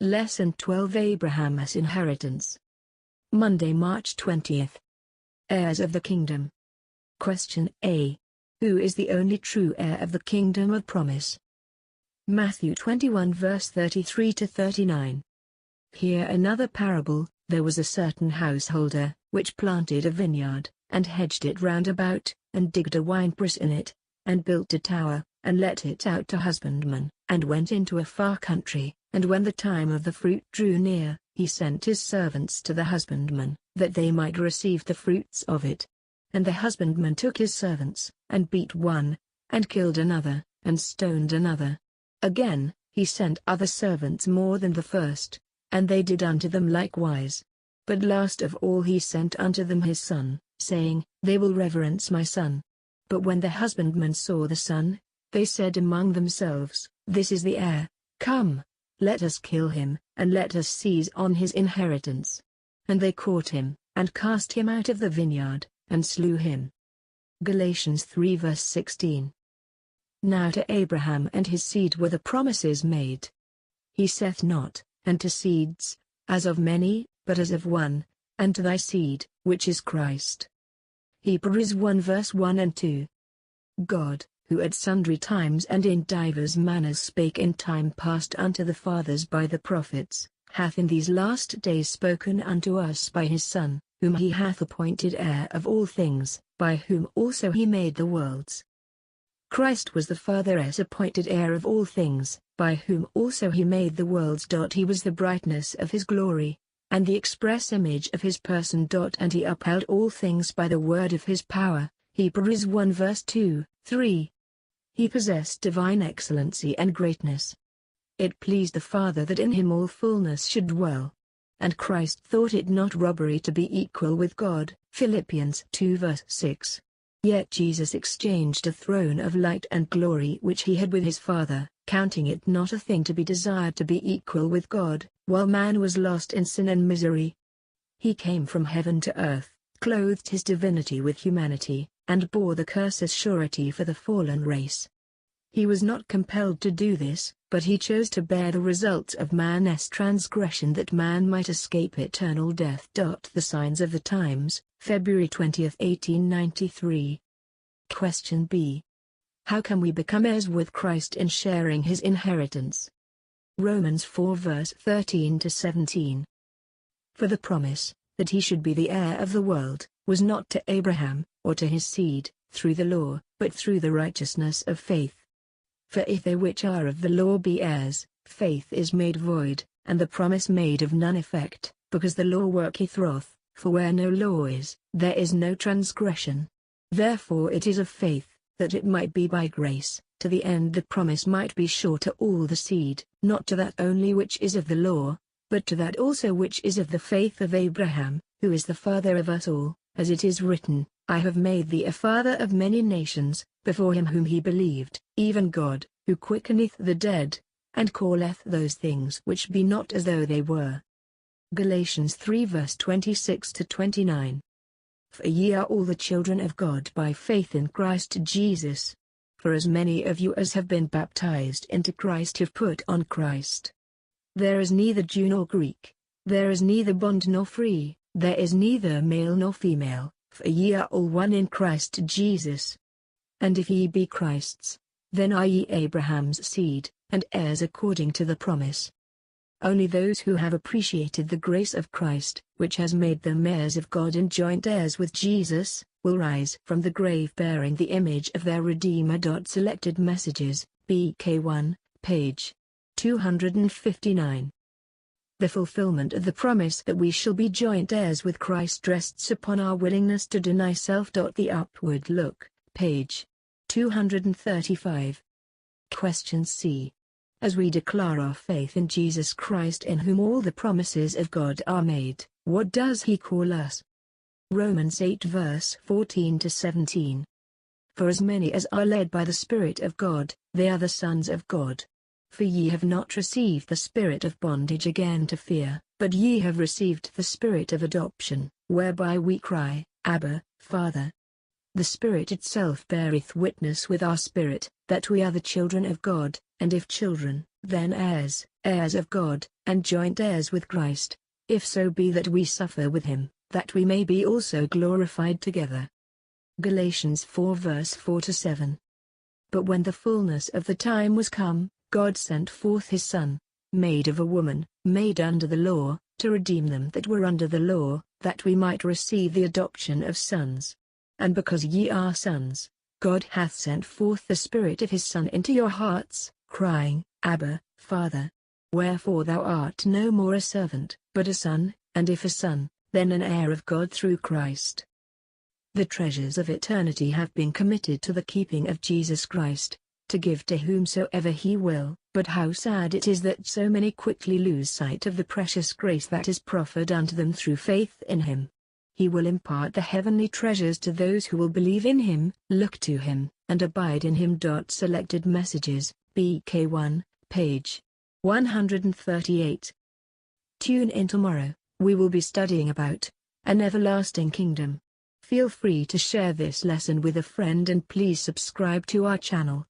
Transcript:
Lesson 12, Abraham's inheritance. Monday, March 20th. Heirs of the kingdom. Question A. Who is the only true heir of the kingdom of promise? Matthew 21 verse 33 to 39. Here another parable. There was a certain householder, which planted a vineyard, and hedged it round about, and digged a winepress in it, and built a tower, and let it out to husbandmen, and went into a far country. And when the time of the fruit drew near, he sent his servants to the husbandmen, that they might receive the fruits of it. And the husbandman took his servants, and beat one, and killed another, and stoned another. Again, he sent other servants more than the first, and they did unto them likewise. But last of all he sent unto them his son, saying, They will reverence my son. But when the husbandmen saw the son, they said among themselves, This is the heir, come, let us kill him, and let us seize on his inheritance. And they caught him, and cast him out of the vineyard, and slew him. Galatians 3 verse 16. Now to Abraham and his seed were the promises made. He saith not, and to seeds, as of many, but as of one, and to thy seed, which is Christ. Hebrews 1 verse 1 and 2. God, who at sundry times and in divers manners spake in time past unto the fathers by the prophets, hath in these last days spoken unto us by his Son, whom he hath appointed heir of all things, by whom also he made the worlds. Christ was the Father as appointed heir of all things, by whom also he made the worlds. He was the brightness of his glory, and the express image of his person. And he upheld all things by the word of his power. Hebrews 1 verse 2, 3. He possessed divine excellency and greatness. It pleased the Father that in him all fullness should dwell. And Christ thought it not robbery to be equal with God. Philippians 2 verse 6. Yet Jesus exchanged a throne of light and glory which he had with his Father, counting it not a thing to be desired to be equal with God, while man was lost in sin and misery. He came from heaven to earth, clothed his divinity with humanity, and bore the curse as surety for the fallen race. He was not compelled to do this, but he chose to bear the results of man's transgression that man might escape eternal death. The Signs of the Times, February 20, 1893. Question B. How can we become heirs with Christ in sharing his inheritance? Romans 4 verse 13 to 17. For the promise, that he should be the heir of the world, was not to Abraham, or to his seed, through the law, but through the righteousness of faith. For if they which are of the law be heirs, faith is made void, and the promise made of none effect, because the law worketh wrath, for where no law is, there is no transgression. Therefore it is of faith, that it might be by grace, to the end the promise might be sure to all the seed, not to that only which is of the law, but to that also which is of the faith of Abraham, who is the father of us all, as it is written, I have made thee a father of many nations, before him whom he believed, even God, who quickeneth the dead, and calleth those things which be not as though they were. Galatians 3 verse 26 to 29. For ye are all the children of God by faith in Christ Jesus. For as many of you as have been baptized into Christ have put on Christ. There is neither Jew nor Greek, there is neither bond nor free, there is neither male nor female, for ye are all one in Christ Jesus. And if ye be Christ's, then are ye Abraham's seed, and heirs according to the promise. Only those who have appreciated the grace of Christ, which has made them heirs of God and joint heirs with Jesus, will rise from the grave bearing the image of their Redeemer. Selected Messages, BK1, page 259. The fulfillment of the promise that we shall be joint heirs with Christ rests upon our willingness to deny self. The Upward Look, page 235. Question C. As we declare our faith in Jesus Christ in whom all the promises of God are made, what does he call us? Romans 8 verse 14 to 17. For as many as are led by the Spirit of God, they are the sons of God. For ye have not received the spirit of bondage again to fear, but ye have received the Spirit of adoption, whereby we cry, Abba, Father. The Spirit itself beareth witness with our spirit, that we are the children of God, and if children, Then heirs, heirs of God, and joint heirs with Christ, if so be that we suffer with him, that we may be also glorified together. Galatians 4 verse 4-7. But when the fullness of the time was come, God sent forth his Son, made of a woman, made under the law, to redeem them that were under the law, that we might receive the adoption of sons. And because ye are sons, God hath sent forth the Spirit of his Son into your hearts, crying, Abba, Father. Wherefore thou art no more a servant, but a son, and if a son, then an heir of God through Christ. The treasures of eternity have been committed to the keeping of Jesus Christ, to give to whomsoever he will, but how sad it is that so many quickly lose sight of the precious grace that is proffered unto them through faith in him. He will impart the heavenly treasures to those who will believe in him, look to him, and abide in him. Selected messages, BK1, page 138. Tune in tomorrow, we will be studying about an everlasting kingdom. Feel free to share this lesson with a friend and please subscribe to our channel.